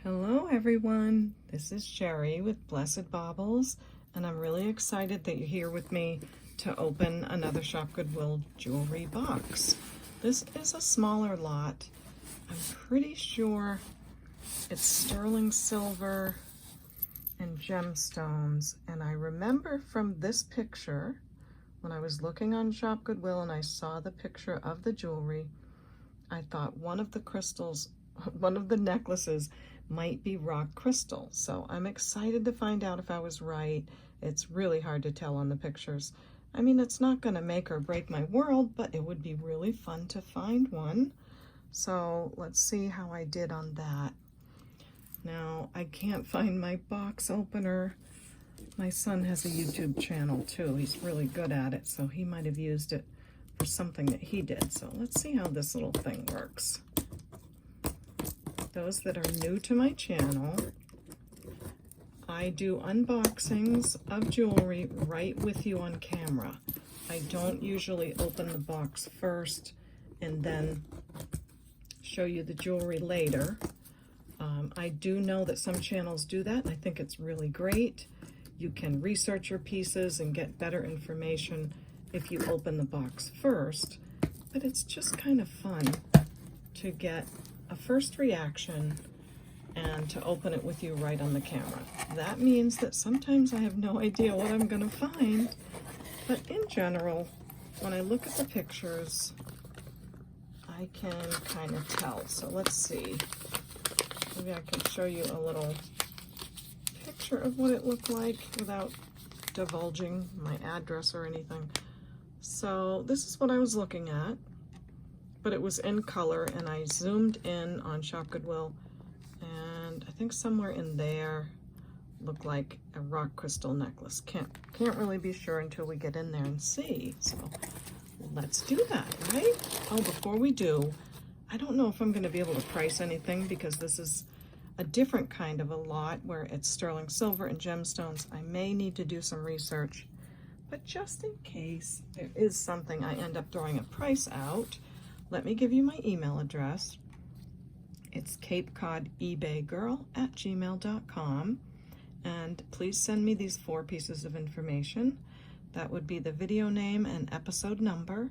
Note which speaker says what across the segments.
Speaker 1: Hello everyone, this is Sherry with Blessed Baubles, and I'm really excited that you're here with me to open another Shop Goodwill jewelry box. This is a smaller lot. I'm pretty sure it's sterling silver and gemstones, and I remember from this picture, when I was looking on Shop Goodwill and I saw the picture of the jewelry, I thought one of the crystals, one of the necklaces might be rock crystal. So I'm excited to find out if I was right. It's really hard to tell on the pictures. I mean, it's not going to make or break my world, but it would be really fun to find one. So let's see how I did on that. Now, I can't find my box opener. My son has a YouTube channel too. He's really good at it, so he might have used it for something that he did. So let's see how this little thing works. Those that are new to my channel, I do unboxings of jewelry right with you on camera. I don't usually open the box first and then show you the jewelry later. I do know that some channels do that, and I think it's really great. You can research your pieces and get better information if you open the box first, but it's just kind of fun to get a first reaction and to open it with you right on the camera. That means that sometimes I have no idea what I'm going to find, but in general, when I look at the pictures, I can kind of tell. So let's see. Maybe I can show you a little picture of what it looked like without divulging my address or anything. So this is what I was looking at, but it was in color, and I zoomed in on Shop Goodwill, and I think somewhere in there looked like a rock crystal necklace. Can't really be sure until we get in there and see. So let's do that, right? Oh, before we do, I don't know if I'm going to be able to price anything because this is a different kind of a lot where it's sterling silver and gemstones. I may need to do some research, but just in case there is something I end up throwing a price out, let me give you my email address. It's CapeCodEbayGirl@gmail.com, and please send me these 4 pieces of information. That would be the video name and episode number.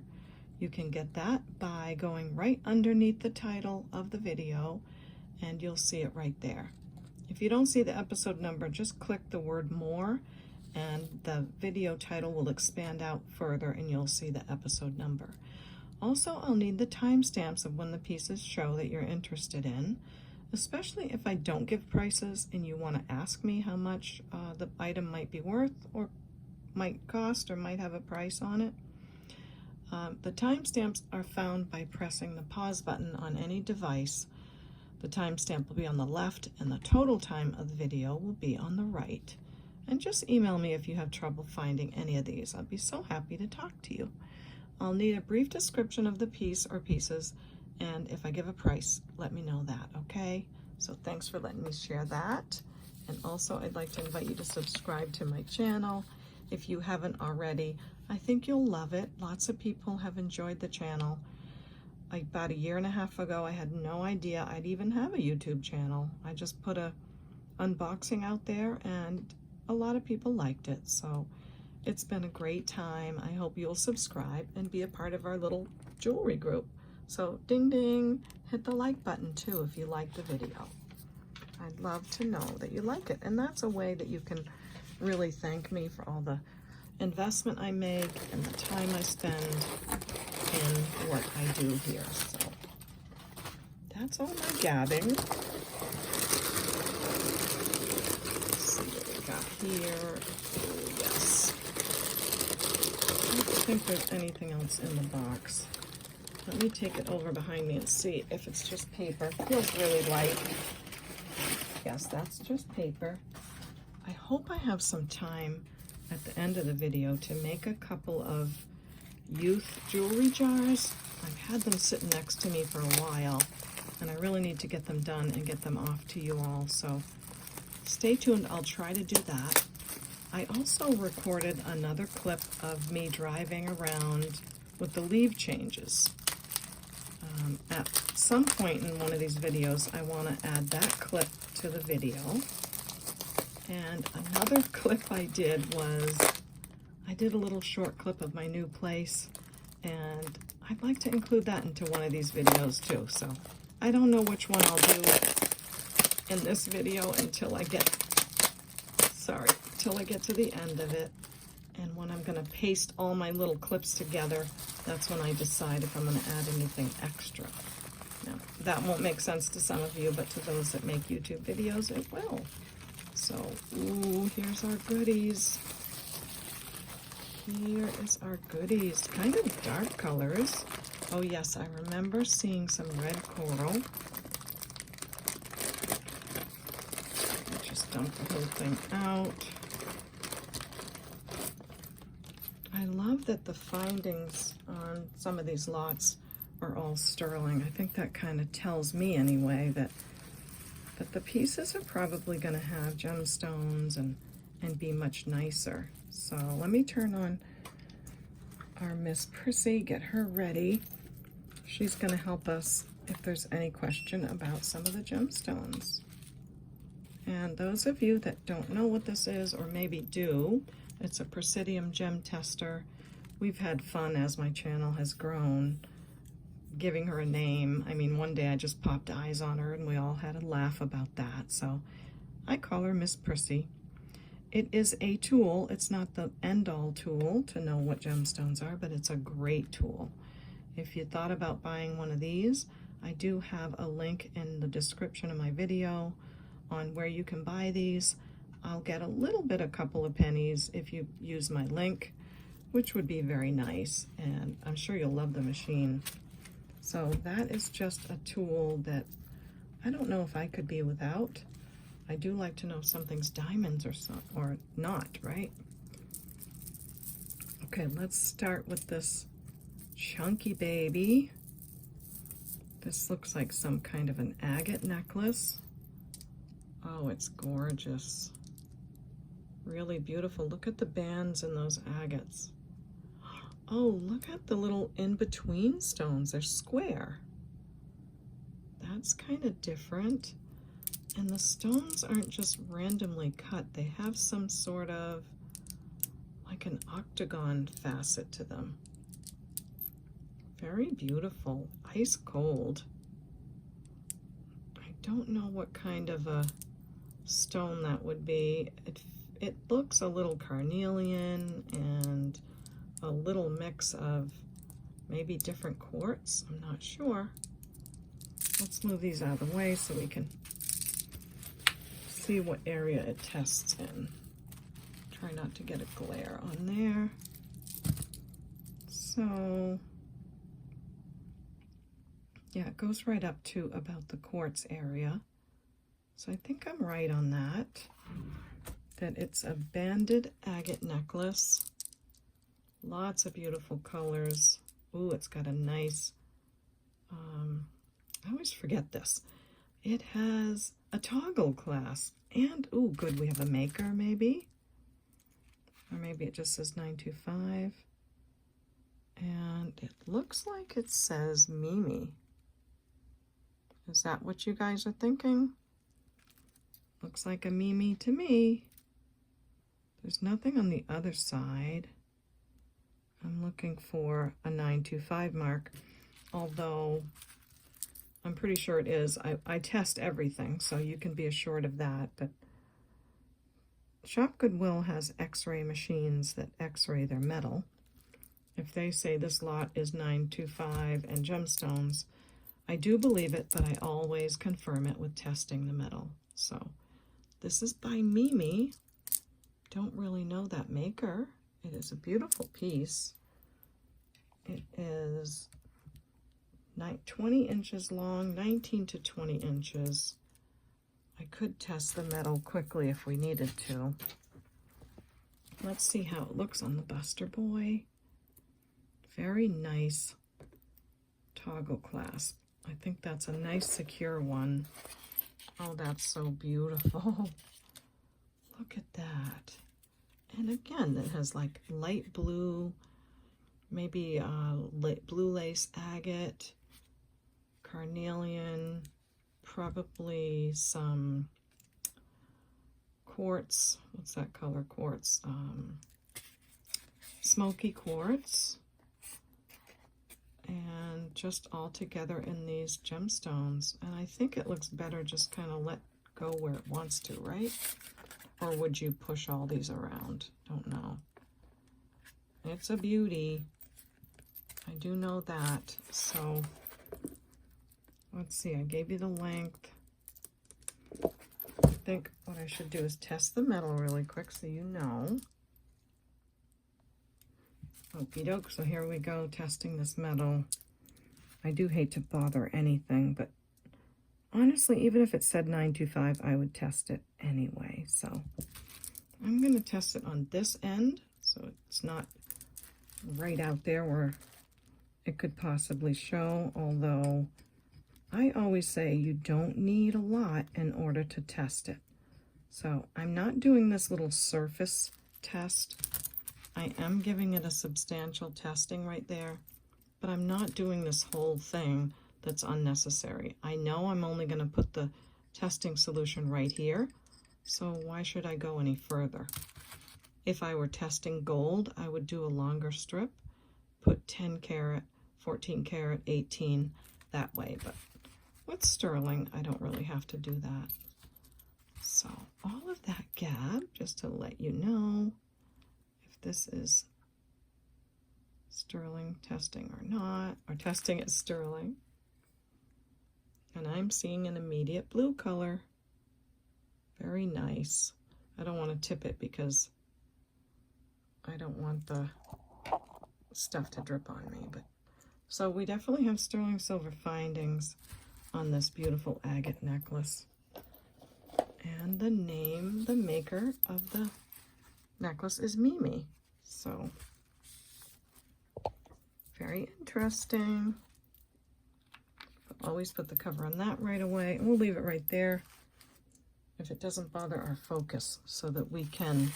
Speaker 1: You can get that by going right underneath the title of the video, and you'll see it right there. If you don't see the episode number, just click the word more, and the video title will expand out further, and you'll see the episode number. Also, I'll need the timestamps of when the pieces show that you're interested in, especially if I don't give prices and you want to ask me how much the item might be worth or might cost or might have a price on it. The timestamps are found by pressing the pause button on any device. The timestamp will be on the left, and the total time of the video will be on the right. And just email me if you have trouble finding any of these. I'll be so happy to talk to you. I'll need a brief description of the piece or pieces, and if I give a price, let me know that, okay? So thanks for letting me share that. And also, I'd like to invite you to subscribe to my channel if you haven't already. I think you'll love it. Lots of people have enjoyed the channel. About a year and a half ago, I had no idea I'd even have a YouTube channel. I just put a unboxing out there, and a lot of people liked it. So it's been a great time. I hope you'll subscribe and be a part of our little jewelry group. So ding ding, hit the like button too if you like the video. I'd love to know that you like it. And that's a way that you can really thank me for all the investment I make and the time I spend in what I do here. So that's all my gabbing. Let's see what we got here. Oh, yes. I don't think there's anything else in the box. Let me take it over behind me and see if it's just paper. It feels really light. Yes, that's just paper. I hope I have some time at the end of the video to make a couple of youth jewelry jars. I've had them sitting next to me for a while, and I really need to get them done and get them off to you all. So stay tuned. I'll try to do that. I also recorded another clip of me driving around with the leaf changes. At some point in one of these videos, I want to add that clip to the video. And another clip I did was, I did a little short clip of my new place, and I'd like to include that into one of these videos too. So I don't know which one I'll do in this video until I get, till I get to the end of it. And when I'm going to paste all my little clips together, that's when I decide if I'm going to add anything extra. Now, that won't make sense to some of you, but to those that make YouTube videos, it will. So, ooh, here's our goodies. Here is our goodies. Kind of dark colors. Oh yes, I remember seeing some red coral. I'll just dump the whole thing out. I love that the findings on some of these lots are all sterling. I think that kind of tells me anyway that the pieces are probably going to have gemstones and be much nicer. So let me turn on our Miss Prissy, get her ready. She's going to help us if there's any question about some of the gemstones. And those of you that don't know what this is, or maybe do, it's a Presidium gem tester. We've had fun as my channel has grown, giving her a name. I mean, one day I just popped eyes on her and we all had a laugh about that. So I call her Miss Prissy. It is a tool. It's not the end-all tool to know what gemstones are, but it's a great tool. If you thought about buying one of these, I do have a link in the description of my video on where you can buy these. I'll get a little bit, a couple of pennies if you use my link, which would be very nice, and I'm sure you'll love the machine. So that is just a tool that I don't know if I could be without. I do like to know if something's diamonds or not, right? Okay, let's start with this chunky baby. This looks like some kind of an agate necklace. Oh, it's gorgeous. Really beautiful. Look at the bands in those agates. Oh, look at the little in-between stones. They're square. That's kind of different. And the stones aren't just randomly cut. They have some sort of like an octagon facet to them. Very beautiful. Ice cold. I don't know what kind of a stone that would be. It looks a little carnelian and a little mix of maybe different quartz. I'm not sure. Let's move these out of the way so we can see what area it tests in. Try not to get a glare on there. So, yeah, it goes right up to about the quartz area. So I think I'm right on that. That it's a banded agate necklace. Lots of beautiful colors. Ooh, it's got a nice, I always forget this. It has a toggle clasp. And, ooh, good, we have a maker maybe. Or maybe it just says 925. And it looks like it says Mimi. Is that what you guys are thinking? Looks like a Mimi to me. There's nothing on the other side. I'm looking for a 925 mark, although I'm pretty sure it is. I test everything, so you can be assured of that. But Shop Goodwill has x-ray machines that x-ray their metal. If they say this lot is 925 and gemstones, I do believe it, but I always confirm it with testing the metal. So this is by Mimi. Don't really know that maker. It is a beautiful piece. It is 20 inches long, 19 to 20 inches. I could test the metal quickly if we needed to. Let's see how it looks on the Buster Boy. Very nice toggle clasp. I think that's a nice secure one. Oh, that's so beautiful. Look at that. And again, it has like light blue, maybe blue lace agate. carnelian, probably some quartz. What's that color? Quartz. Smoky quartz. And just all together in these gemstones. And I think it looks better just kind of let go where it wants to, right? Or would you push all these around? Don't know. It's a beauty. I do know that. So let's see, I gave you the length. I think what I should do is test the metal really quick so you know. Okie doke, so here we go, testing this metal. I do hate to bother anything, but honestly, even if it said 925, I would test it anyway. So I'm going to test it on this end, so it's not right out there where it could possibly show, although I always say you don't need a lot in order to test it. So I'm not doing this little surface test. I am giving it a substantial testing right there, but I'm not doing this whole thing that's unnecessary. I know I'm only going to put the testing solution right here, so why should I go any further? If I were testing gold, I would do a longer strip, put 10 karat, 14 karat, 18 that way, but with sterling, I don't really have to do that. So all of that gab, just to let you know if this is sterling testing or not, or testing as sterling. And I'm seeing an immediate blue color. Very nice. I don't want to tip it because I don't want the stuff to drip on me. But so we definitely have sterling silver findings on this beautiful agate necklace. And the name, the maker of the necklace is Mimi. So very interesting. Always put the cover on that right away, and we'll leave it right there if it doesn't bother our focus, so that we can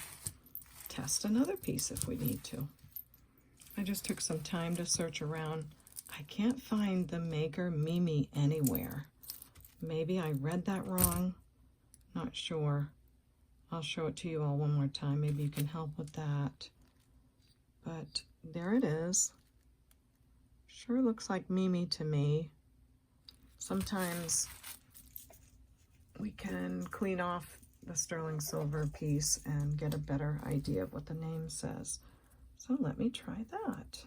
Speaker 1: test another piece if we need to. I just took some time to search around. I can't find the maker Mimi anywhere. Maybe I read that wrong. Not sure. I'll show it to you all one more time. Maybe you can help with that. But there it is. Sure looks like Mimi to me. Sometimes we can clean off the sterling silver piece and get a better idea of what the name says. So let me try that.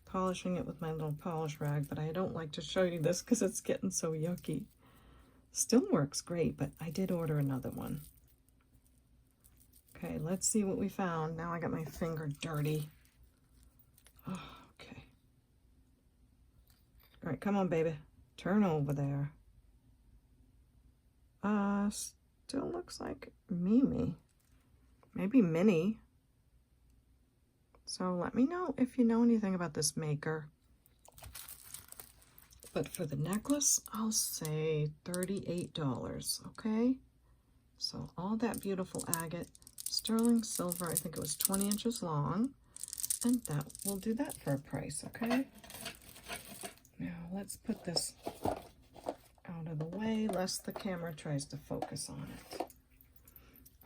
Speaker 1: Polishing it with my little polish rag, but I don't like to show you this because it's getting so yucky. Still works great, but I did order another one. Okay, let's see what we found. Now I got my finger dirty. Oh, okay. All right, come on, baby. Turn over there. Still looks like Mimi. Maybe Minnie. So let me know if you know anything about this maker. But for the necklace, I'll say $38, okay? So all that beautiful agate, sterling silver, I think it was 20 inches long, and that will do that for a price, okay? Now let's put this out of the way, lest the camera tries to focus on it.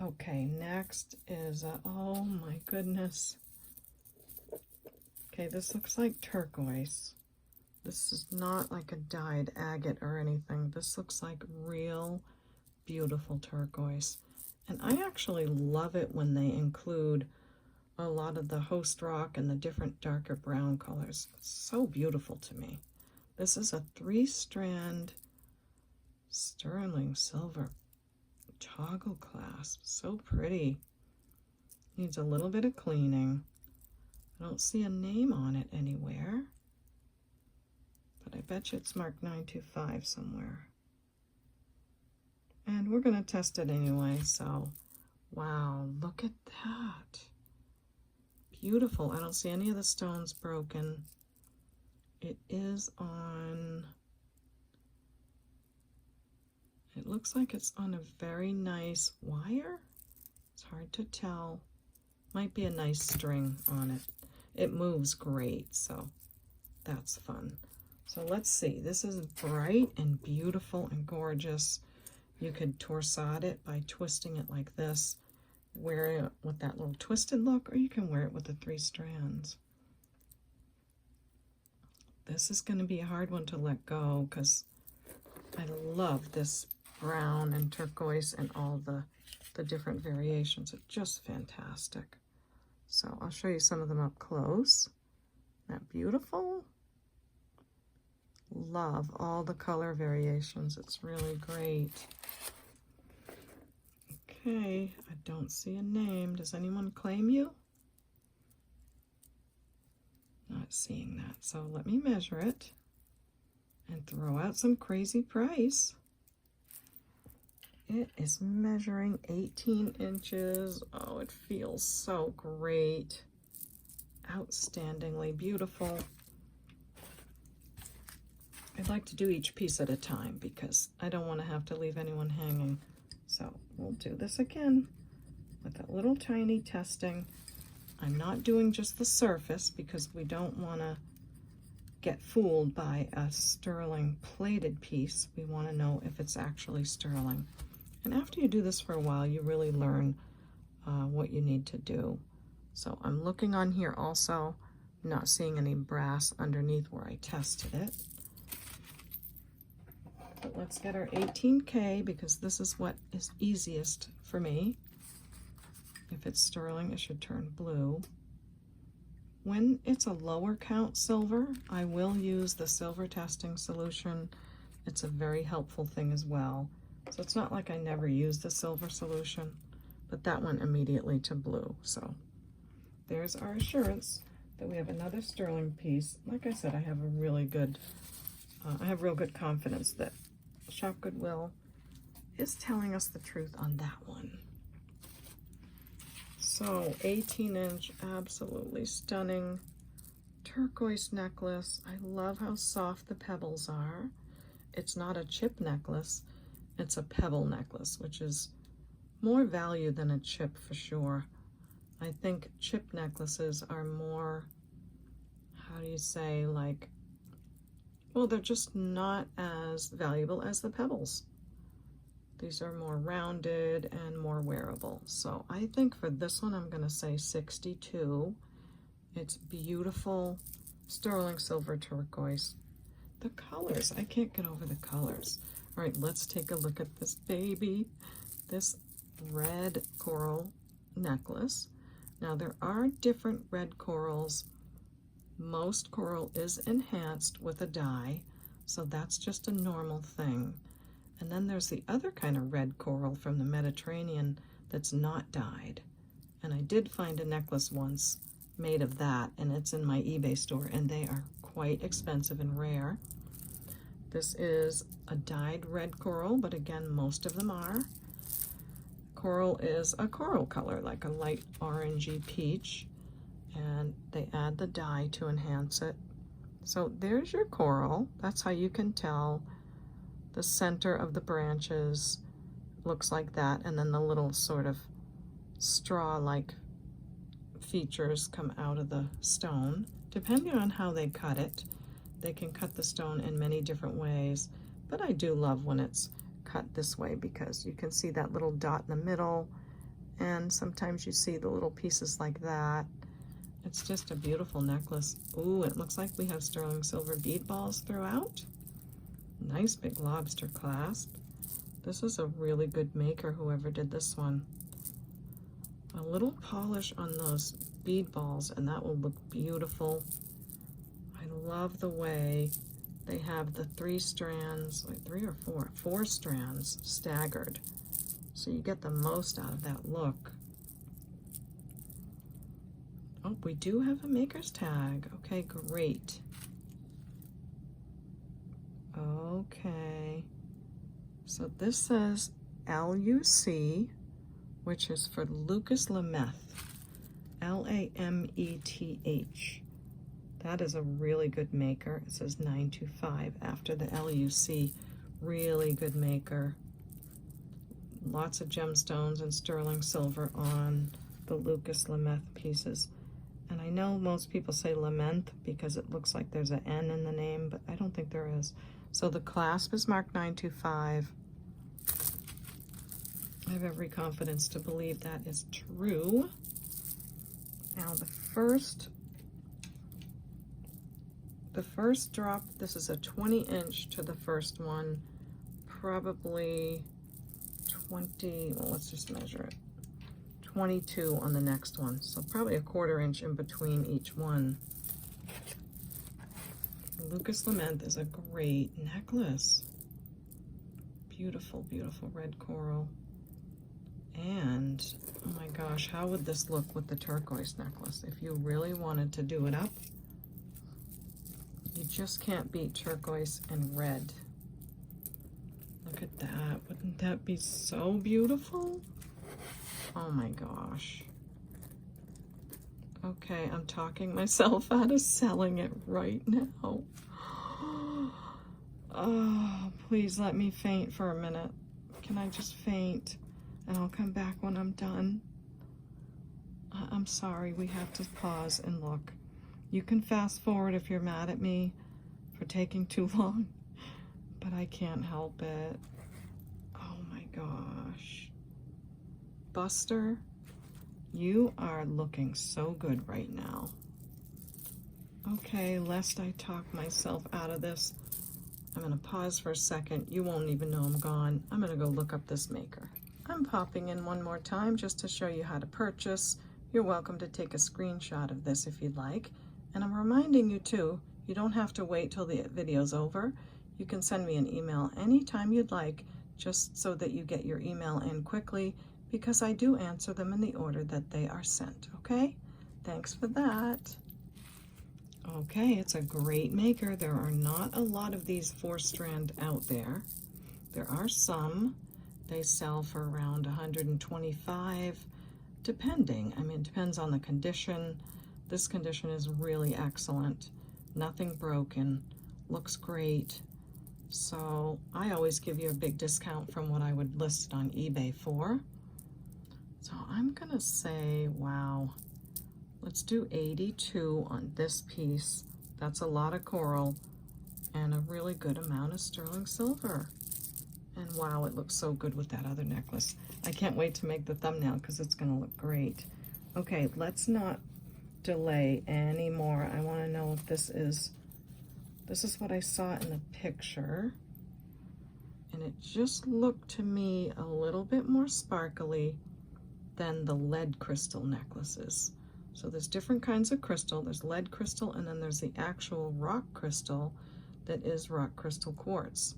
Speaker 1: Okay, next is, oh my goodness. Okay, this looks like turquoise. This is not like a dyed agate or anything. This looks like real beautiful turquoise. And I actually love it when they include a lot of the host rock and the different darker brown colors. It's so beautiful to me. This is a 3-strand sterling silver toggle clasp. So pretty. Needs a little bit of cleaning. I don't see a name on it anywhere, but I bet you it's marked 925 somewhere. And we're going to test it anyway, so wow, look at that. Beautiful. I don't see any of the stones broken. It is on, it looks like it's on a very nice wire. It's hard to tell. Might be a nice string on it. It moves great, so that's fun. So let's see, this is bright and beautiful and gorgeous. You could torsade it by twisting it like this, wear it with that little twisted look, or you can wear it with the 3 strands. This is going to be a hard one to let go because I love this brown and turquoise and all the different variations. It's just fantastic. So I'll show you some of them up close. Isn't that beautiful? Love all the color variations. It's really great. Okay, I don't see a name. Does anyone claim you? Not seeing that. So let me measure it and throw out some crazy price. It is measuring 18 inches. Oh, it feels so great. Outstandingly beautiful. I like to do each piece at a time because I don't want to have to leave anyone hanging. So we'll do this again with a little tiny testing. I'm not doing just the surface because we don't want to get fooled by a sterling plated piece. We want to know if it's actually sterling. And after you do this for a while, you really learn what you need to do. So I'm looking on here also, not seeing any brass underneath where I tested it. But let's get our 18K because this is what is easiest for me. If it's sterling, it should turn blue. When it's a lower count silver, I will use the silver testing solution. It's a very helpful thing as well. So it's not like I never use the silver solution, but that went immediately to blue. So there's our assurance that we have another sterling piece. Like I said, I have a really good, I have real good confidence that Shop Goodwill is telling us the truth on that one. So 18-inch, absolutely stunning turquoise necklace. I love how soft the pebbles are. It's not a chip necklace, it's a pebble necklace, which is more value than a chip for sure. I think chip necklaces are more, how do you say, like, well, they're just not as valuable as the pebbles. These are more rounded and more wearable. So I think for this one, I'm going to say 62. It's beautiful sterling silver turquoise. The colors, I can't get over the colors. All right, let's take a look at this baby. This red coral necklace. Now there are different red corals. Most coral is enhanced with a dye, so that's just a normal thing. And then there's the other kind of red coral from the Mediterranean that's not dyed. And I did find a necklace once made of that, and it's in my eBay store, and they are quite expensive and rare. This is a dyed red coral, but again, most of them are. Coral is a coral color, like a light orangey peach, and they add the dye to enhance it. So there's your coral. That's how you can tell. The center of the branches looks like that, and then the little sort of straw-like features come out of the stone. Depending on how they cut it, they can cut the stone in many different ways, but I do love when it's cut this way because you can see that little dot in the middle, and sometimes you see the little pieces like that. It's just a beautiful necklace. Ooh, it looks like we have sterling silver bead balls throughout. Nice big lobster clasp. This is a really good maker, whoever did this one. A little polish on those bead balls and that will look beautiful. I love the way they have the 3 strands, like 3 or 4 strands staggered. So you get the most out of that look. Oh, we do have a maker's tag. Okay, great. Okay, so this says LUC, which is for Lucas Lameth, Lameth. That is a really good maker. It says 925 after the LUC. Really good maker. Lots of gemstones and sterling silver on the Lucas Lameth pieces. And I know most people say lament because it looks like there's an N in the name, but I don't think there is. So the clasp is marked 925. I have every confidence to believe that is true. Now the first drop, this is a 20-inch to the first one, probably 20, well, let's just measure it. 22 on the next one, so probably a 1/4 inch in between each one. Lucas Lament is a great necklace. Beautiful, beautiful red coral. And, oh my gosh, how would this look with the turquoise necklace? If you really wanted to do it up, you just can't beat turquoise and red. Look at that. Wouldn't that be so beautiful? Oh my gosh. Okay, I'm talking myself out of selling it right now. Oh, please let me faint for a minute. Can I just faint? And I'll come back when I'm done. I'm sorry, we have to pause and look. You can fast forward if you're mad at me for taking too long, but I can't help it. Oh my gosh. Buster, you are looking so good right now. Okay, lest I talk myself out of this, I'm gonna pause for a second. You won't even know I'm gone. I'm gonna go look up this maker. I'm popping in one more time just to show you how to purchase. You're welcome to take a screenshot of this if you'd like. And I'm reminding you too, you don't have to wait till the video's over. You can send me an email anytime you'd like, just so that you get your email in quickly, because I do answer them in the order that they are sent, okay? Thanks for that. Okay, it's a great maker. There are not a lot of these 4-strand out there. There are some. They sell for around $125, depending. I mean, it depends on the condition. This condition is really excellent. Nothing broken. Looks great. So I always give you a big discount from what I would list on eBay for. So I'm gonna say, wow, let's do 82 on this piece. That's a lot of coral and a really good amount of sterling silver. And wow, it looks so good with that other necklace. I can't wait to make the thumbnail because it's gonna look great. Okay, let's not delay anymore. I wanna know if this is what I saw in the picture. And it just looked to me a little bit more sparkly than the lead crystal necklaces. So there's different kinds of crystal. There's lead crystal, and then there's the actual rock crystal that is rock crystal quartz.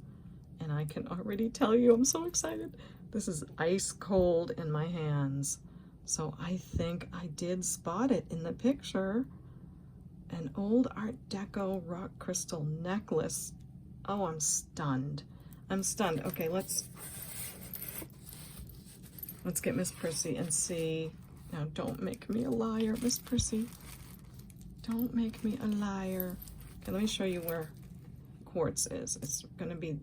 Speaker 1: And I can already tell you, I'm so excited. This is ice cold in my hands. So I think I did spot it in the picture. An old Art Deco rock crystal necklace. Oh, I'm stunned. I'm stunned. Okay, let's get Miss Prissy and see. Now, don't make me a liar, Miss Prissy. Don't make me a liar. Okay, let me show you where quartz is. It's gonna be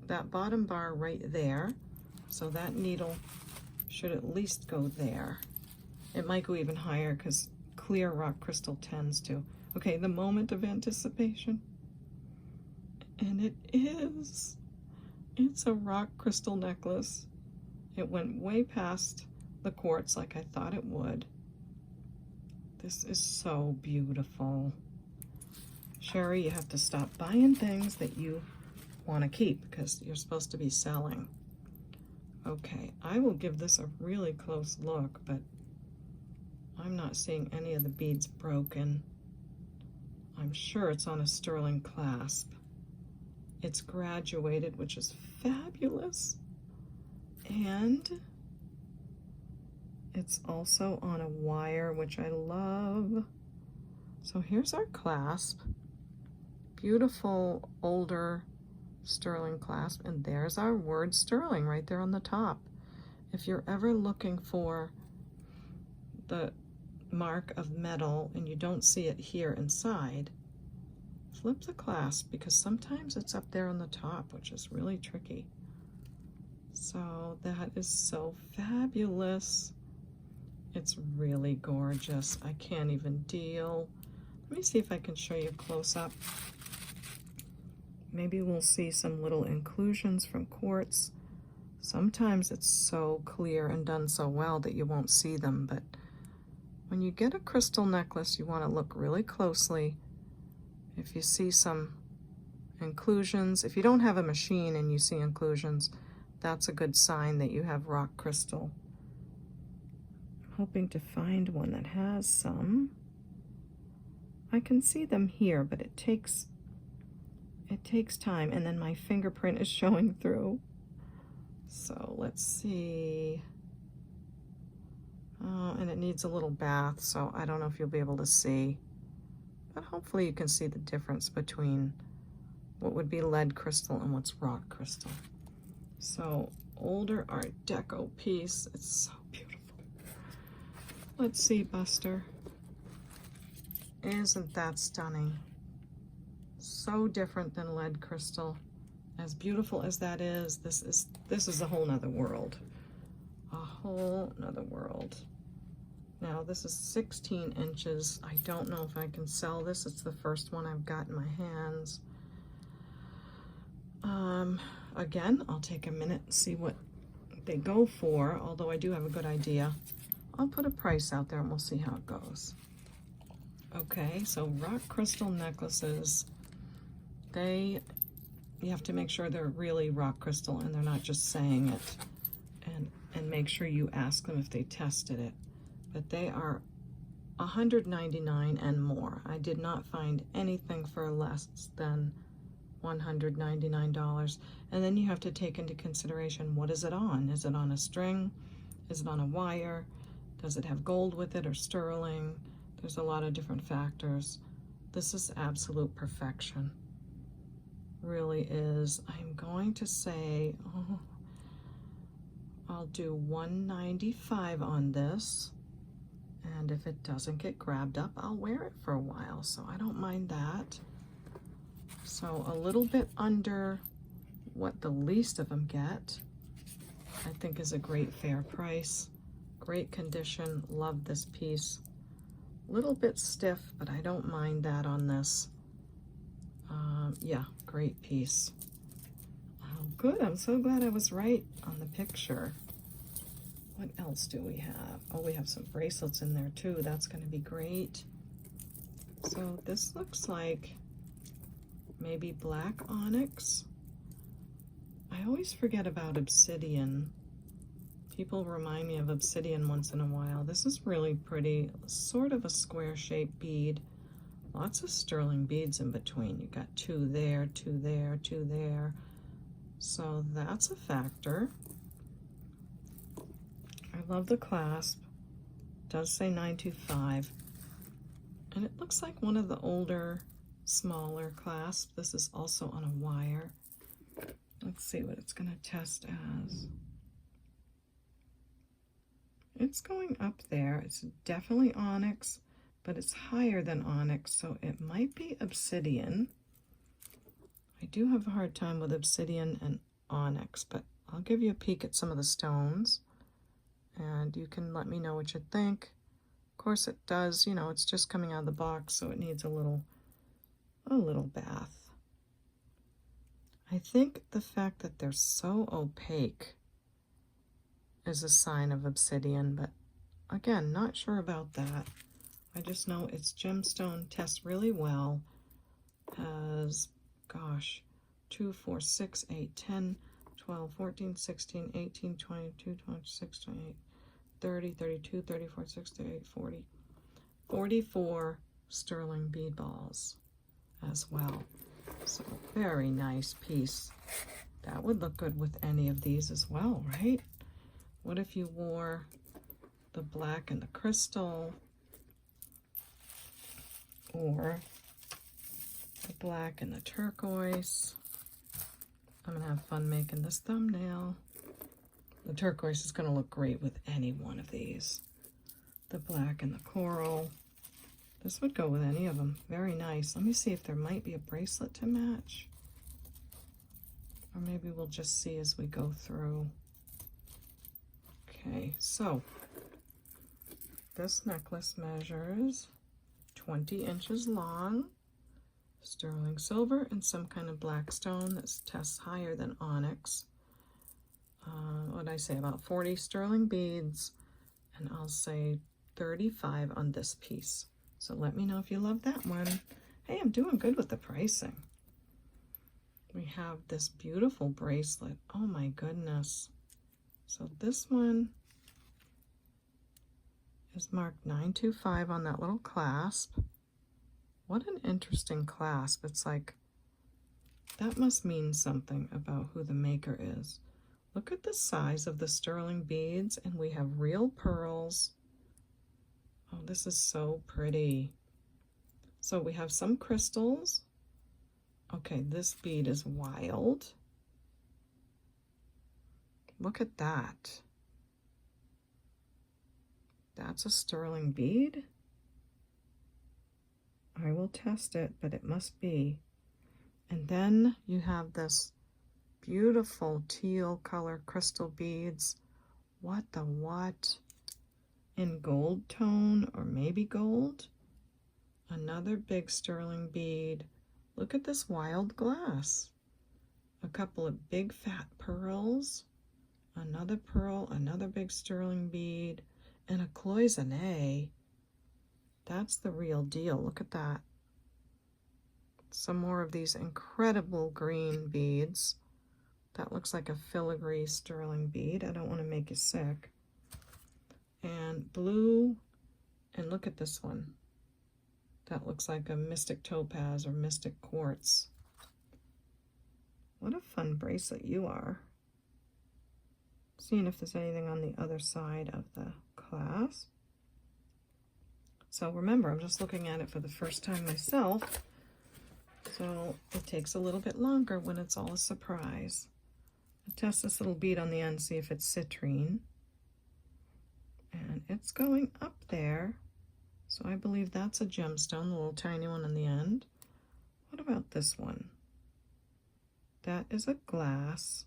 Speaker 1: that bottom bar right there. So that needle should at least go there. It might go even higher because clear rock crystal tends to. Okay, the moment of anticipation. And it is. It's a rock crystal necklace. It went way past the quartz like I thought it would. This is so beautiful. Sherry, you have to stop buying things that you want to keep because you're supposed to be selling. Okay, I will give this a really close look, but I'm not seeing any of the beads broken. I'm sure it's on a sterling clasp. It's graduated, which is fabulous. And it's also on a wire, which I love. So here's our clasp. Beautiful older sterling clasp, and there's our word sterling right there on the top. If you're ever looking for the mark of metal and you don't see it here inside, flip the clasp because sometimes it's up there on the top, which is really tricky. So that is so fabulous. It's really gorgeous. I can't even deal. Let me see if I can show you close up. Maybe we'll see some little inclusions from quartz. Sometimes it's so clear and done so well that you won't see them, but when you get a crystal necklace, you want to look really closely. If you see some inclusions, if you don't have a machine and you see inclusions, that's a good sign that you have rock crystal. I'm hoping to find one that has some. I can see them here, but it takes time, and then my fingerprint is showing through. So let's see. And it needs a little bath, so I don't know if you'll be able to see, but hopefully you can see the difference between what would be lead crystal and what's rock crystal. So older Art Deco piece. It's so beautiful. Let's see, Buster. Isn't that stunning? So different than lead crystal. As beautiful as that is, this is a whole nother world. A whole nother world. Now this is 16 inches. I don't know if I can sell this. It's the first one I've got in my hands. Again, I'll take a minute and see what they go for, although I do have a good idea. I'll put a price out there and we'll see how it goes. Okay, so rock crystal necklaces, you have to make sure they're really rock crystal and they're not just saying it, and make sure you ask them if they tested it. But they are $199 and more. I did not find anything for less than $199. And then you have to take into consideration, what is it on? Is it on a string? Is it on a wire? Does it have gold with it or sterling? There's a lot of different factors. This is absolute perfection. Really is. I'm going to say, I'll do $195 on this. And if it doesn't get grabbed up, I'll wear it for a while. So I don't mind that. So a little bit under what the least of them get, I think is a great fair price. Great condition. Love this piece. Little bit stiff, but I don't mind that on this. Yeah, great piece. Oh, good. I'm so glad I was right on the picture. What else do we have? Oh, we have some bracelets in there too. That's going to be great. So this looks like maybe black onyx. I always forget about obsidian. People remind me of obsidian once in a while. This is really pretty, sort of a square-shaped bead. Lots of sterling beads in between. You got two there, two there, two there. So that's a factor. I love the clasp. It does say 925. And it looks like one of the older, smaller clasps. This is also on a wire. Let's see what it's going to test as. It's going up there. It's definitely onyx, but it's higher than onyx, so it might be obsidian. I do have a hard time with obsidian and onyx, but I'll give you a peek at some of the stones, and you can let me know what you think. Of course it does, you know, it's just coming out of the box, so it needs a little bath. I think the fact that they're so opaque is a sign of obsidian, but again, not sure about that. I just know it's gemstone, tests really well. Has, gosh, 2, 4, 6, 8, 10, 12, 14, 16, 18, 22, 26, 28, 30, 32, 34, 68, 40. 44 sterling bead balls as well. So very nice piece. That would look good with any of these as well, right? What if you wore the black and the crystal, or the black and the turquoise? I'm gonna have fun making this thumbnail. The turquoise is gonna look great with any one of these. The black and the coral. This would go with any of them. Very nice. Let me see if there might be a bracelet to match. Or maybe we'll just see as we go through. Okay, so This necklace measures 20 inches long, sterling silver, and some kind of black stone that tests higher than onyx. What did I say, about 40 sterling beads, and I'll say 35 on this piece. So let me know if you love that one. Hey, I'm doing good with the pricing. We have this beautiful bracelet. Oh my goodness. So this one is marked 925 on that little clasp. What an interesting clasp. It's like, that must mean something about who the maker is. Look at the size of the sterling beads, and we have real pearls. Oh, this is so pretty. So we have some crystals. Okay, this bead is wild. Look at that. That's a sterling bead. I will test it, but it must be. And then you have this beautiful teal color crystal beads. What the what? In gold tone, or maybe gold. Another big sterling bead. Look at this wild glass. A couple of big fat pearls. Another pearl, another big sterling bead, and a cloisonne. That's the real deal. Look at that. Some more of these incredible green beads. That looks like a filigree sterling bead. I don't want to make you sick. And blue, and look at this one. That looks like a mystic topaz or mystic quartz. What a fun bracelet you are. Seeing if there's anything on the other side of the clasp. So remember, I'm just looking at it for the first time myself, so it takes a little bit longer when it's all a surprise. I'll test this little bead on the end, see if it's citrine. And it's going up there, so I believe that's a gemstone, the little tiny one on the end. What about this one? That is a glass.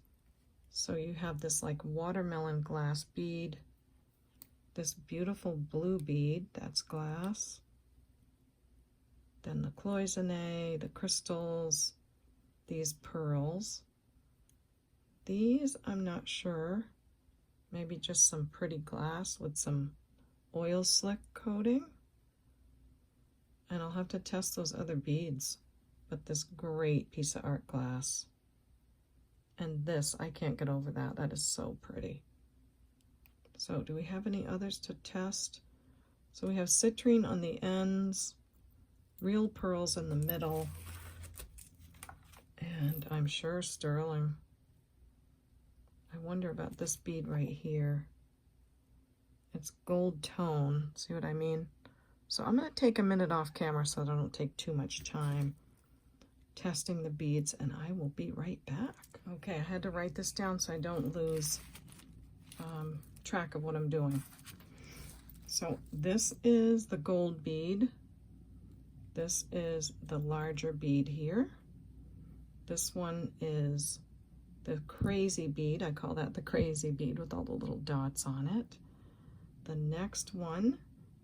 Speaker 1: So you have this like watermelon glass bead, this beautiful blue bead, that's glass. Then the cloisonne, the crystals, these pearls. These, I'm not sure. Maybe just some pretty glass with some oil slick coating. And I'll have to test those other beads. But this great piece of art glass. And this, I can't get over that. That is so pretty. So do we have any others to test? So we have citrine on the ends, real pearls in the middle, and I'm sure sterling. I wonder about this bead right here. It's gold tone, see what I mean? So I'm going to take a minute off camera so that I don't take too much time testing the beads, and I will be right back. Okay, I had to write this down so I don't lose track of what I'm doing. So this is the gold bead. This is the larger bead here. This one is the crazy bead. I call that the crazy bead with all the little dots on it. The next one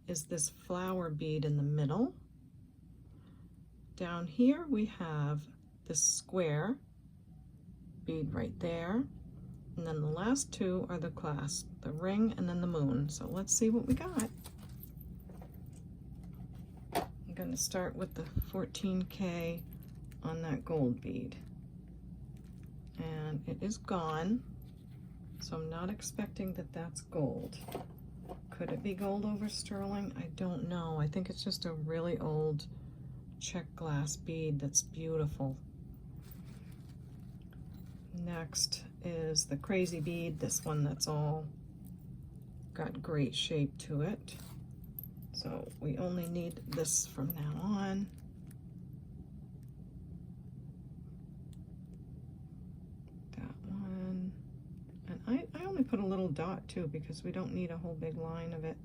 Speaker 1: is this flower bead in the middle. Down here we have this square bead right there. And then the last two are the clasp, the ring and then the moon. So let's see what we got. I'm going to start with the 14K on that gold bead. And it is gone, so I'm not expecting that that's gold. Could it be gold over sterling? I don't know. I think it's just a really old check glass bead that's beautiful. Next is the crazy bead, this one that's all got great shape to it. So we only need this from now on. That one. And I only put a little dot too because we don't need a whole big line of it.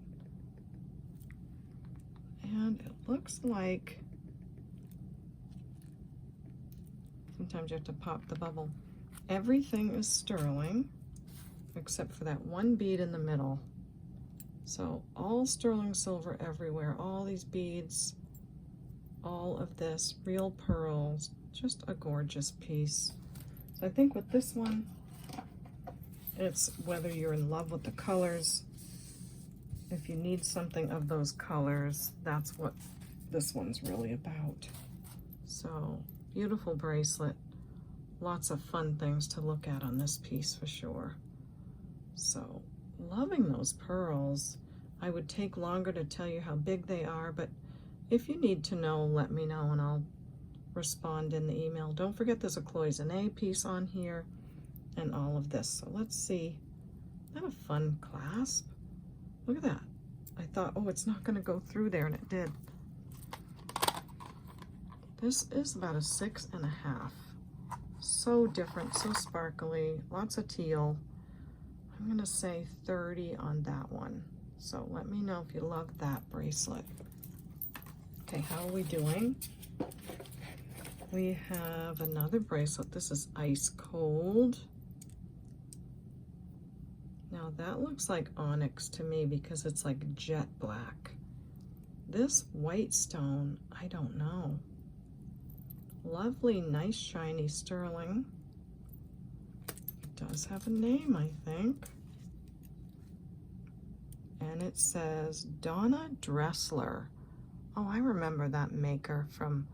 Speaker 1: And it looks like, sometimes you have to pop the bubble. Everything is sterling except for that one bead in the middle. So all sterling silver everywhere, all these beads, all of this, real pearls, just a gorgeous piece. So I think with this one, it's whether you're in love with the colors, if you need something of those colors, that's what this one's really about. So beautiful bracelet, lots of fun things to look at on this piece for sure. So loving those pearls. I would take longer to tell you how big they are, but if you need to know, let me know and I'll respond in the email. Don't forget there's a cloisonne piece on here and all of this. So let's see. Isn't that a fun clasp? Look at that. I thought, oh, it's not going to go through there, and it did. This is about a 6.5. So different, so sparkly, lots of teal. I'm going to say 30 on that one. So let me know if you love that bracelet. Okay, how are we doing? We have another bracelet. This is ice cold. Now that looks like onyx to me because it's like jet black. This white stone, I don't know. Lovely, nice, shiny sterling. It does have a name, I think. And it says Donna Dressler. Oh, I remember that maker from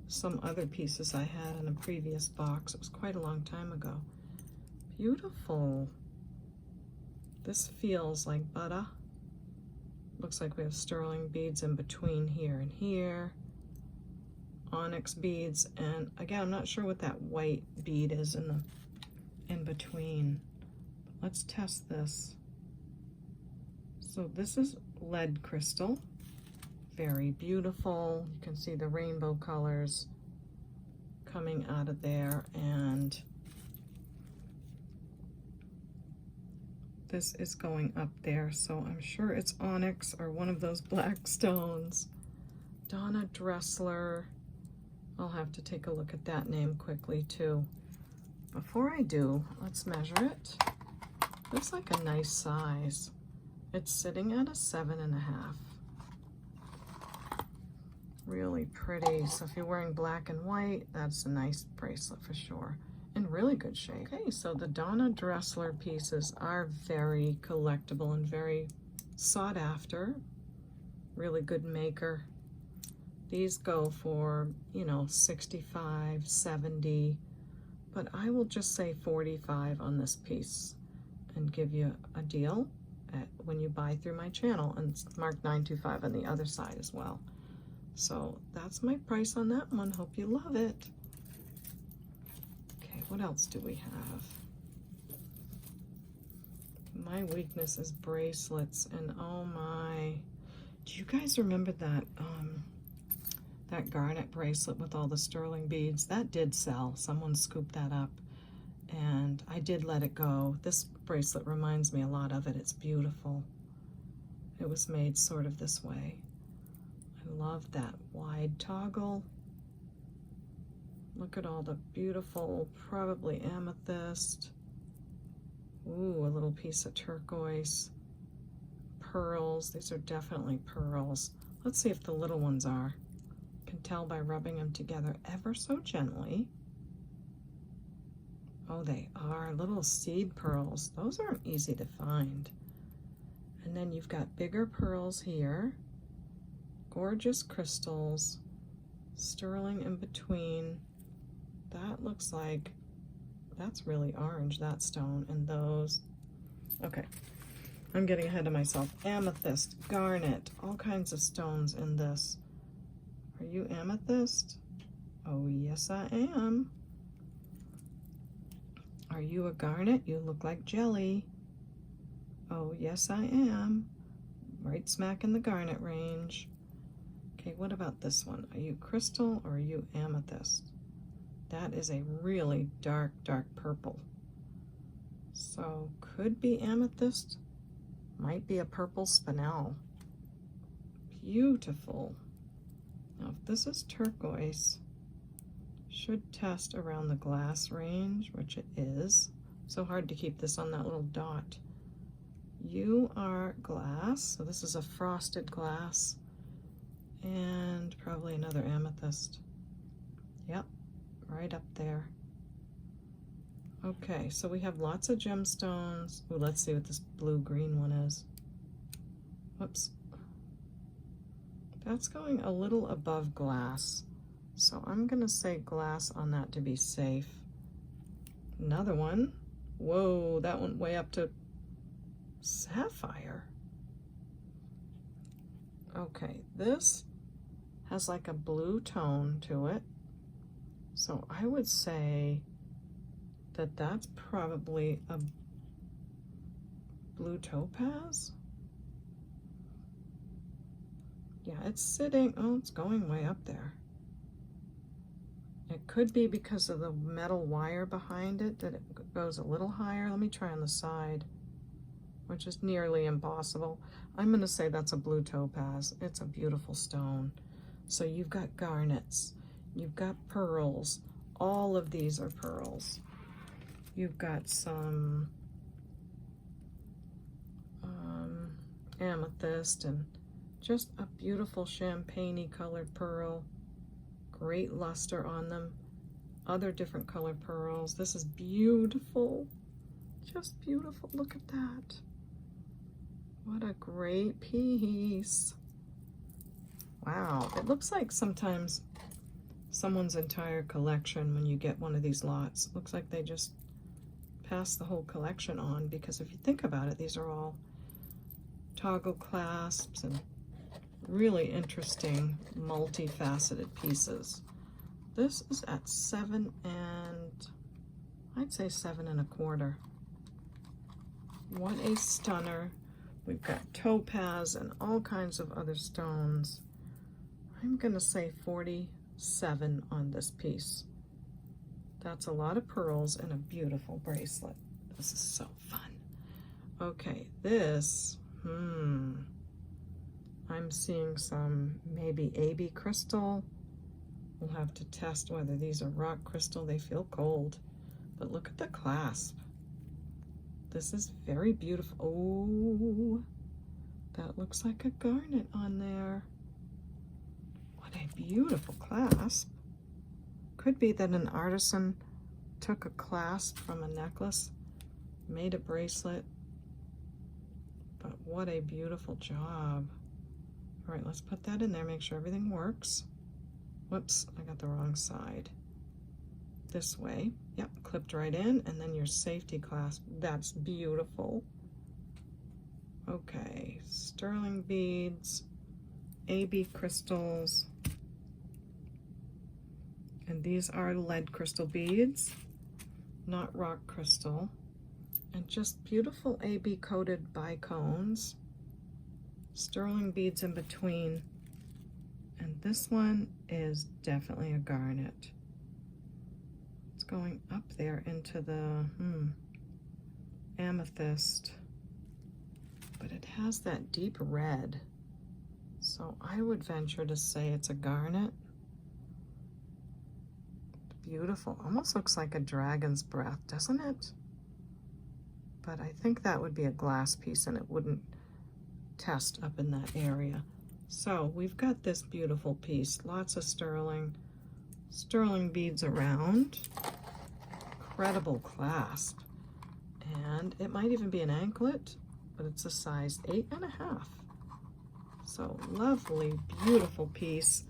Speaker 1: some other pieces I had in a previous box. It was quite a long time ago. Beautiful. This feels like butter. Looks like we have sterling beads in between here and here. Onyx beads, and again, I'm not sure what that white bead is in between. Let's test this. So this is lead crystal. Very beautiful. You can see the rainbow colors coming out of there, and this is going up there, so I'm sure it's onyx or one of those black stones. Donna Dressler. I'll have to take a look at that name quickly too. Before I do, let's measure it. Looks like a nice size. It's sitting at a 7.5. Really pretty. So if you're wearing black and white, that's a nice bracelet for sure. In really good shape. Okay, so the Donna Dressler pieces are very collectible and very sought after. Really good maker. These go for, you know, 65, 70, but I will just say 45 on this piece and give you a deal when you buy through my channel, and it's marked 925 on the other side as well. So that's my price on that one. Hope you love it. Okay, what else do we have? My weakness is bracelets, and oh my, do you guys remember that that garnet bracelet with all the sterling beads? That did sell. Someone scooped that up, and I did let it go. This bracelet reminds me a lot of it. It's beautiful. It was made sort of this way. I love that wide toggle. Look at all the beautiful, probably amethyst. Ooh, a little piece of turquoise. Pearls. These are definitely pearls. Let's see if the little ones are. Can tell by rubbing them together ever so gently. Oh, they are little seed pearls. Those aren't easy to find. And then you've got bigger pearls here, gorgeous crystals, sterling in between. That looks like, that's really orange, that stone, and those. Okay, I'm getting ahead of myself. Amethyst, garnet, all kinds of stones in this. Are you amethyst? Oh, yes, I am. Are you a garnet? You look like jelly. Oh, yes, I am. Right smack in the garnet range. Okay, what about this one? Are you crystal or are you amethyst? That is a really dark, dark purple. So, could be amethyst. Might be a purple spinel. Beautiful. Now, if this is turquoise, should test around the glass range, which it is. So hard to keep this on that little dot. you are glass. So this is a frosted glass and probably another amethyst. Yep, right up there. Okay, so we have lots of gemstones. Ooh, let's see what this blue-green one is. Whoops. That's going a little above glass. So I'm gonna say glass on that to be safe. Another one. Whoa, that went way up to sapphire. Okay, this has like a blue tone to it. So I would say that that's probably a blue topaz. Yeah, it's sitting, oh, it's going way up there. It could be because of the metal wire behind it that it goes a little higher. Let me try on the side, which is nearly impossible. I'm gonna say that's a blue topaz. It's a beautiful stone. So you've got garnets, you've got pearls. All of these are pearls. You've got some amethyst and just a beautiful champagne-y colored pearl. Great luster on them. Other different colored pearls. This is beautiful. Just beautiful. Look at that. What a great piece. Wow. It looks like sometimes someone's entire collection, when you get one of these lots, looks like they just pass the whole collection on, because if you think about it, these are all toggle clasps and really interesting multifaceted pieces. This is at 7 and I'd say 7 1/4. What a stunner. We've got topaz and all kinds of other stones. I'm gonna say 47 on this piece. That's a lot of pearls and a beautiful bracelet. This is so fun. Okay, this, I'm seeing some maybe AB crystal. We'll have to test whether these are rock crystal. They feel cold, but look at the clasp. This is very beautiful. Oh, that looks like a garnet on there. What a beautiful clasp. Could be that an artisan took a clasp from a necklace, made a bracelet, but what a beautiful job. All right, let's put that in there, make sure everything works. Whoops, I got the wrong side. This way, yep, clipped right in, and then your safety clasp. That's beautiful. Okay, sterling beads, AB crystals, and these are lead crystal beads, not rock crystal, and just beautiful AB coated bicones, sterling beads in between, and this one is definitely a garnet. It's going up there into the amethyst, but it has that deep red, so I would venture to say it's a garnet. Beautiful, almost looks like a dragon's breath, doesn't it? But I think that would be a glass piece and it wouldn't test up in that area. So we've got this beautiful piece, lots of sterling beads around, incredible clasp, and it might even be an anklet, but it's a size 8 1/2. So lovely, beautiful piece.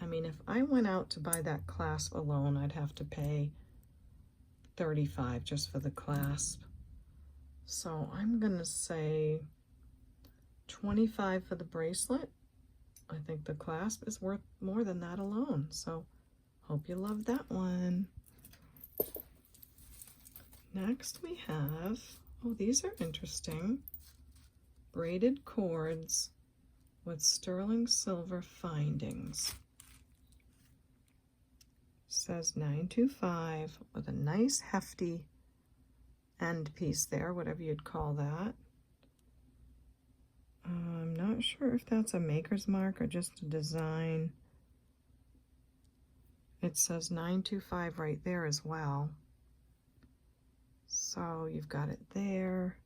Speaker 1: I mean, if I went out to buy that clasp alone, I'd have to pay $35 just for the clasp. So I'm gonna say 25 for the bracelet. I think the clasp is worth more than that alone. So hope you love that one. Next we have, oh, these are interesting. Braided cords with sterling silver findings. Says 925 with a nice hefty end piece there, whatever you'd call that. I'm not sure if that's a maker's mark or just a design. It says 925 right there as well. So you've got it there.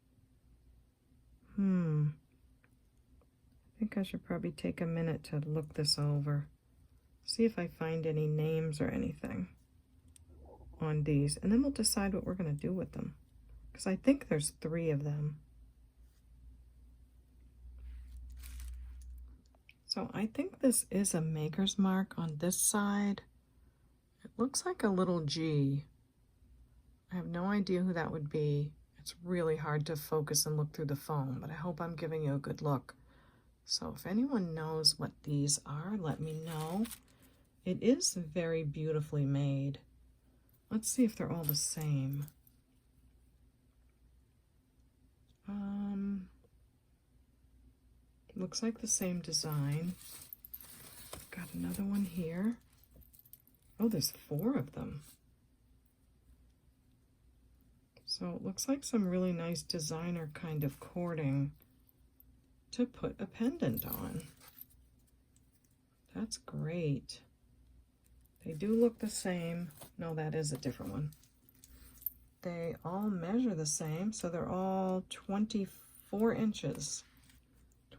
Speaker 1: think I should probably take a minute to look this over. See if I find any names or anything on these, and then we'll decide what we're going to do with them. Because I think there's 3 of them. So I think this is a maker's mark on this side. It looks like a little G. I have no idea who that would be. It's really hard to focus and look through the phone, but I hope I'm giving you a good look. So if anyone knows what these are, let me know. It is very beautifully made. Let's see if they're all the same. Looks like the same design. Got another one here. Oh, there's 4 of them. So it looks like some really nice designer kind of cording to put a pendant on. That's great. They do look the same. No, that is a different one. They all measure the same, so they're all 24 inches.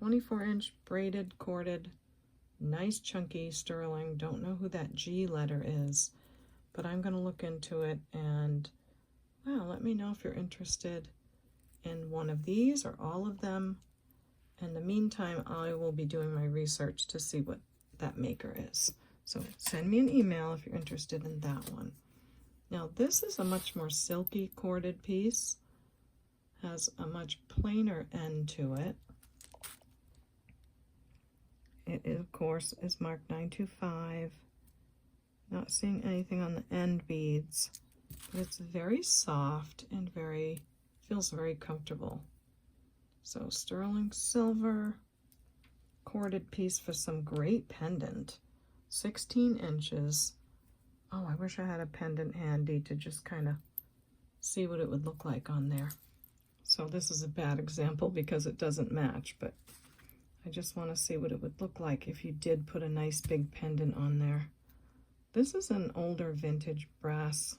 Speaker 1: 24-inch braided, corded, nice chunky sterling. Don't know who that G letter is, but I'm going to look into it, and well, let me know if you're interested in one of these or all of them. In the meantime, I will be doing my research to see what that maker is. So send me an email if you're interested in that one. Now this is a much more silky corded piece. Has a much plainer end to it. It, of course, is marked 925. Not seeing anything on the end beads, but it's very soft and feels very comfortable. So sterling silver, corded piece for some great pendant. 16 inches. Oh, I wish I had a pendant handy to just kind of see what it would look like on there. So this is a bad example because it doesn't match, but I just want to see what it would look like if you did put a nice big pendant on there. This is an older vintage brass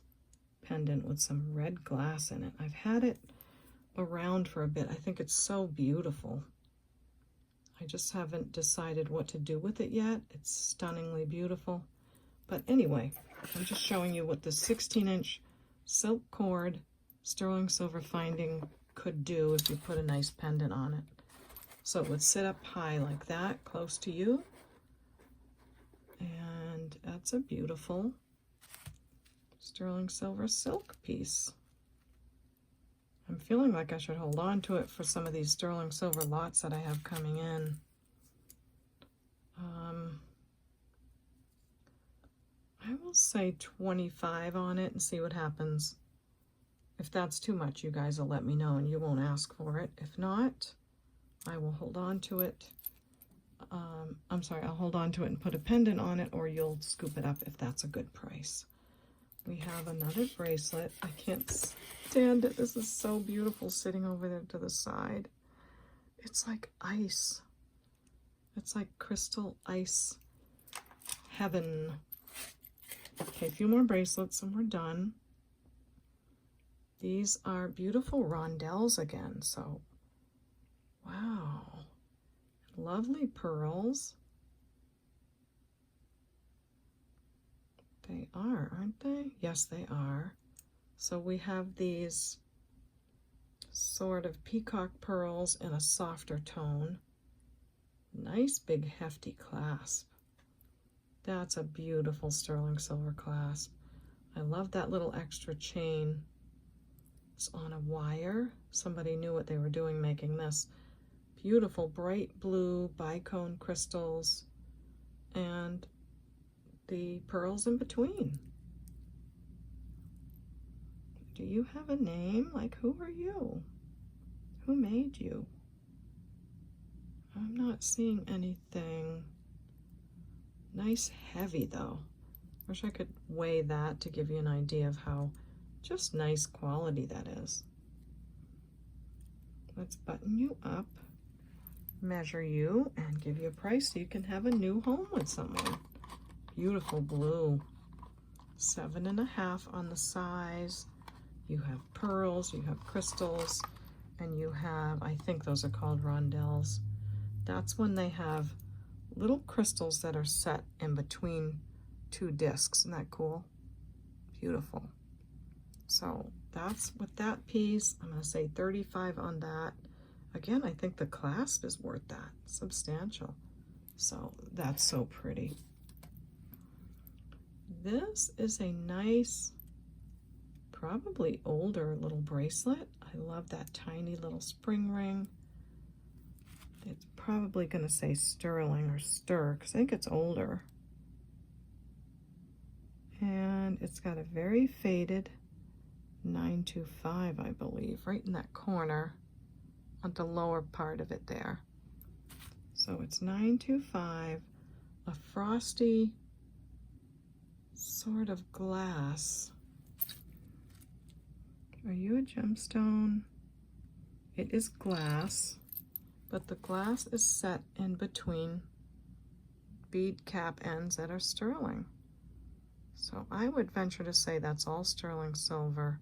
Speaker 1: pendant with some red glass in it. I've had it around for a bit. I think it's so beautiful. I just haven't decided what to do with it yet. It's stunningly beautiful. But anyway, I'm just showing you what the 16-inch silk cord sterling silver finding could do if you put a nice pendant on it. So it would sit up high like that, close to you. And that's a beautiful sterling silver silk piece. I'm feeling like I should hold on to it for some of these sterling silver lots that I have coming in. I will say 25 on it and see what happens. If that's too much, you guys will let me know and you won't ask for it. If not, I will hold on to it. I'm sorry, I'll hold on to it and put a pendant on it, or you'll scoop it up if that's a good price. We have another bracelet. I can't stand it. This is so beautiful sitting over there to the side. It's like ice. It's like crystal ice heaven. Okay, a few more bracelets and we're done. These are beautiful rondelles again, so wow. Lovely pearls. They are, aren't they? Yes, they are. So we have these sort of peacock pearls in a softer tone. Nice big hefty clasp. That's a beautiful sterling silver clasp. I love that little extra chain. It's on a wire. Somebody knew what they were doing making this. Beautiful bright blue bicone crystals and the pearls in between. Do you have a name? Like, who are you? Who made you? I'm not seeing anything. Nice heavy though. Wish I could weigh that to give you an idea of how just nice quality that is. Let's button you up, measure you, and give you a price so you can have a new home with someone. Beautiful blue. 7.5 on the size. You have pearls, you have crystals, and you have, I think those are called rondelles. that's when they have little crystals that are set in between two discs. Isn't that cool? Beautiful. So that's with that piece. I'm going to say 35 on that. Again, I think the clasp is worth that. Substantial. So that's so pretty. This is a nice, probably older little bracelet. I love that tiny little spring ring. It's probably going to say sterling or stir because I think it's older. And it's got a very faded 925, I believe, right in that corner on the lower part of it there. So it's 925, a frosty sort of glass. Are you a gemstone? It is glass, but the glass is set in between bead cap ends that are sterling. So I would venture to say that's all sterling silver.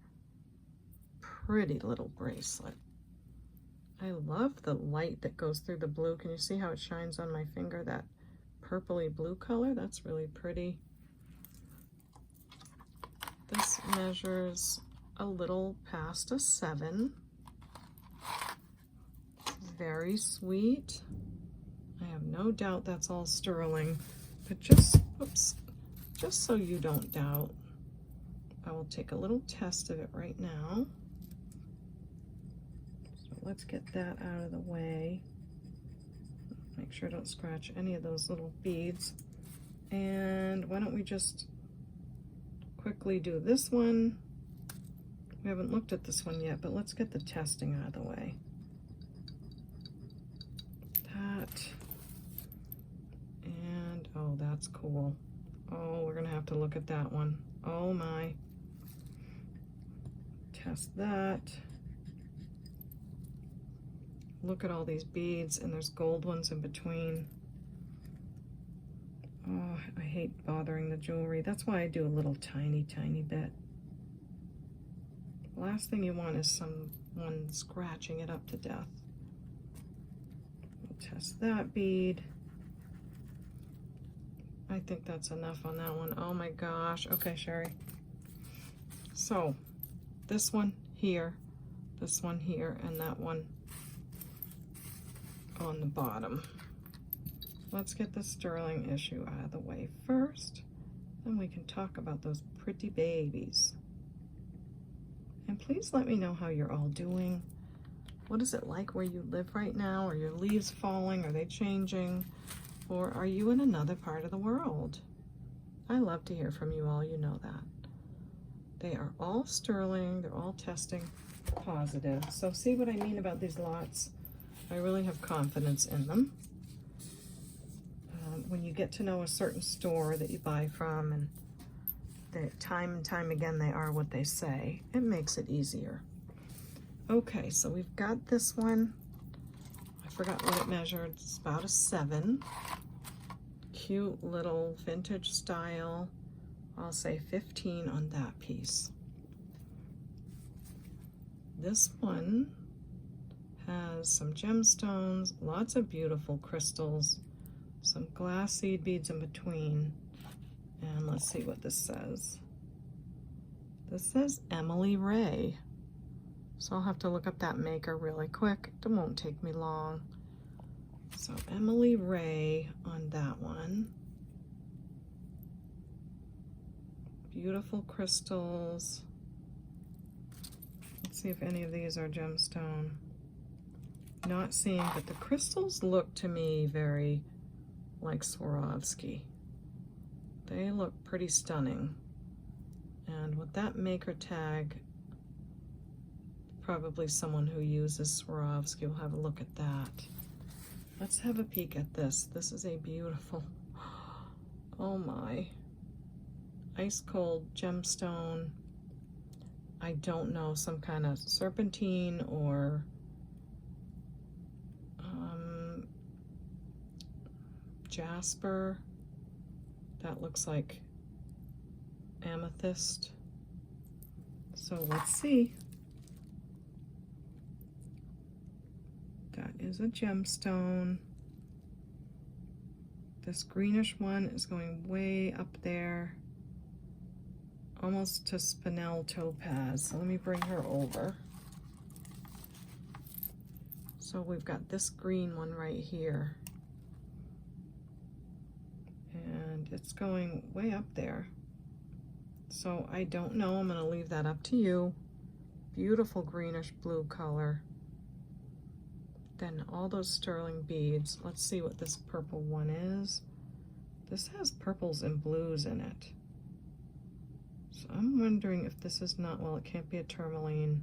Speaker 1: Pretty little bracelet. I love the light that goes through the blue. Can you see how it shines on my finger, that purpley blue color? That's really pretty. This measures a little past a 7. Very sweet. I have no doubt that's all sterling, but just, oops, just so you don't doubt, I will take a little test of it right now. So let's get that out of the way. Make sure I don't scratch any of those little beads. And why don't we just quickly do this one. We haven't looked at this one yet, but let's get the testing out of the way. That. And, oh, that's cool. Oh, we're gonna have to look at that one. Oh my. Test that. Look at all these beads, and there's gold ones in between. Oh, I hate bothering the jewelry. That's why I do a little tiny bit. Last thing you want is someone scratching it up to death. We'll test that bead. I think that's enough on that one. Oh my gosh. Okay, Sherry. So, this one here, this one here, and that one on the bottom. Let's get the sterling issue out of the way first, then we can talk about those pretty babies. And please let me know how you're all doing. What is it like where you live right now? Are your leaves falling? Are they changing? Or are you in another part of the world? I love to hear from you all, you know that. They are all sterling, they're all testing positive. So see what I mean about these lots? I really have confidence in them. When you get to know a certain store that you buy from, and time and time again they are what they say, it makes it easier. Okay, so we've got this one. I forgot what it measured. It's about a 7. Cute little vintage style. I'll say 15 on that piece. This one has some gemstones, lots of beautiful crystals, some glass seed beads in between. And let's see what this says. This says Emily Ray. So I'll have to look up that maker really quick. It won't take me long. So Emily Ray on that one. Beautiful crystals. Let's see if any of these are gemstone. Not seeing, but the crystals look to me very like Swarovski. They look pretty stunning. And with that maker tag, probably someone who uses Swarovski will have a look at that. Let's have a peek at this. This is a beautiful, oh my, ice cold gemstone. I don't know, some kind of serpentine or jasper. That looks like amethyst. So let's see. That is a gemstone. This greenish one is going way up there, almost to spinel topaz. So let me bring her over. So we've got this green one right here. And it's going way up there. So I don't know, I'm gonna leave that up to you. Beautiful greenish blue color. Then all those sterling beads. Let's see what this purple one is. This has purples and blues in it. So I'm wondering if this is not, well, it can't be a tourmaline.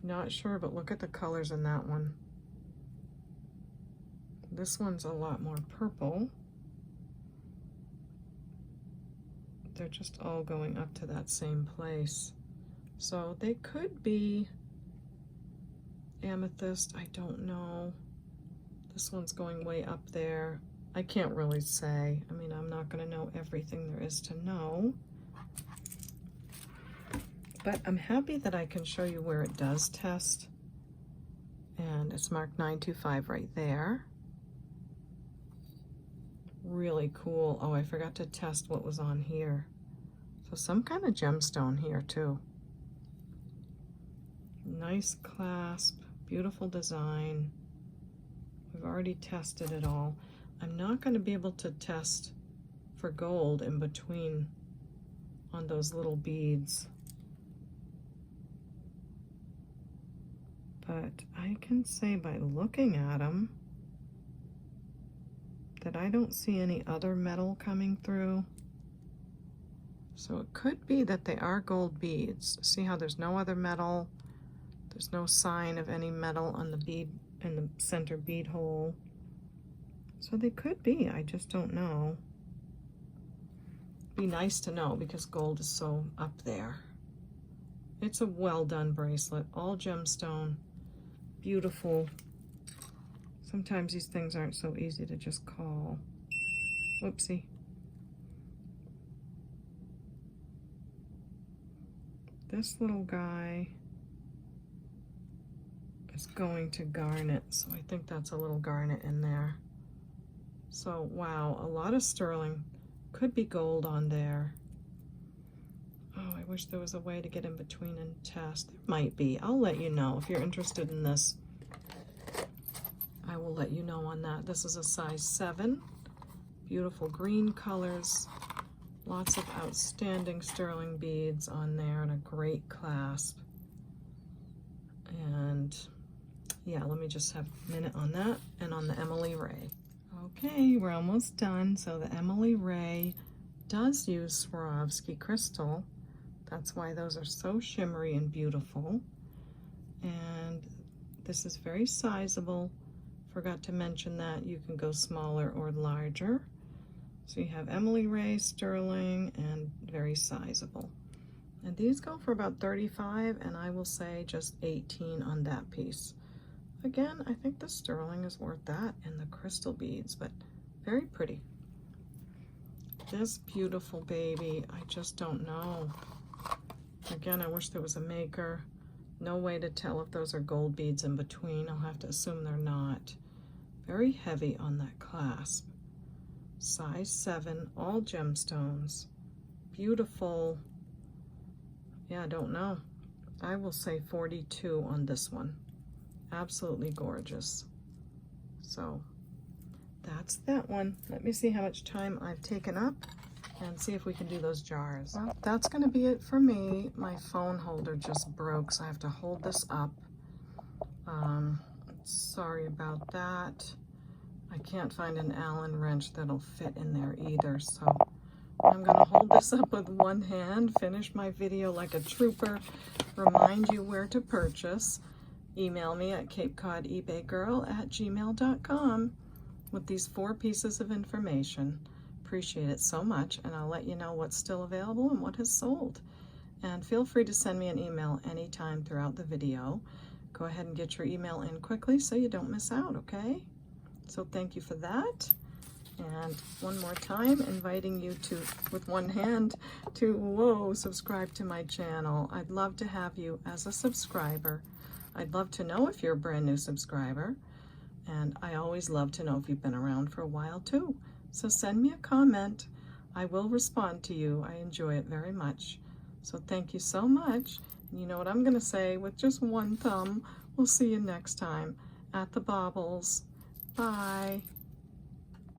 Speaker 1: Not sure, but look at the colors in that one. This one's a lot more purple. They're just all going up to that same place. So they could be amethyst, I don't know. This one's going way up there. I can't really say. I mean, I'm not gonna know everything there is to know. But I'm happy that I can show you where it does test. And it's marked 925 right there. Really cool. Oh, I forgot to test what was on here. So some kind of gemstone here too. Nice clasp, beautiful design. We've already tested it all. I'm not going to be able to test for gold in between on those little beads. But I can say by looking at them that I don't see any other metal coming through. So it could be that they are gold beads. See how there's no other metal? There's no sign of any metal on the bead in the center bead hole. So they could be, I just don't know. Be nice to know because gold is so up there. It's a well done bracelet, all gemstone, beautiful. Sometimes these things aren't so easy to just call. Whoopsie. This little guy is going to garnet, so I think that's a little garnet in there. So wow, a lot of sterling. Could be gold on there. Oh, I wish there was a way to get in between and test. There might be. I'll let you know if you're interested in this. I will let you know on that. This is a size 7. Beautiful green colors. Lots of outstanding sterling beads on there and a great clasp. And yeah, let me just have a minute on that and on the Emily Ray. Okay, we're almost done. So the Emily Ray does use Swarovski crystal. That's why those are so shimmery and beautiful. And this is very sizable. Forgot to mention that you can go smaller or larger. So you have Emily Ray, sterling, and very sizable. And these go for about $35, and I will say just $18 on that piece. Again, I think the sterling is worth that and the crystal beads, but very pretty. This beautiful baby, I just don't know. Again, I wish there was a maker. No way to tell if those are gold beads in between. I'll have to assume they're not. Very heavy on that clasp. Size 7, all gemstones. Beautiful. Yeah, I don't know. I will say 42 on this one. Absolutely gorgeous. So that's that one. Let me see how much time I've taken up and see if we can do those jars. Well, that's going to be it for me. My phone holder just broke, so I have to hold this up. Sorry about that. I can't find an Allen wrench that'll fit in there either, so I'm going to hold this up with one hand, finish my video like a trooper, remind you where to purchase. Email me at CapeCodEbayGirl@gmail.com with these 4 pieces of information. Appreciate it so much, and I'll let you know what's still available and what has sold. And feel free to send me an email anytime throughout the video. Go ahead and get your email in quickly so you don't miss out, okay? So thank you for that. And one more time, inviting you to, with one hand, to, subscribe to my channel. I'd love to have you as a subscriber. I'd love to know if you're a brand new subscriber. And I always love to know if you've been around for a while too. So send me a comment. I will respond to you. I enjoy it very much. So thank you so much. And you know what I'm going to say with just one thumb. We'll see you next time at the Baubles. Bye.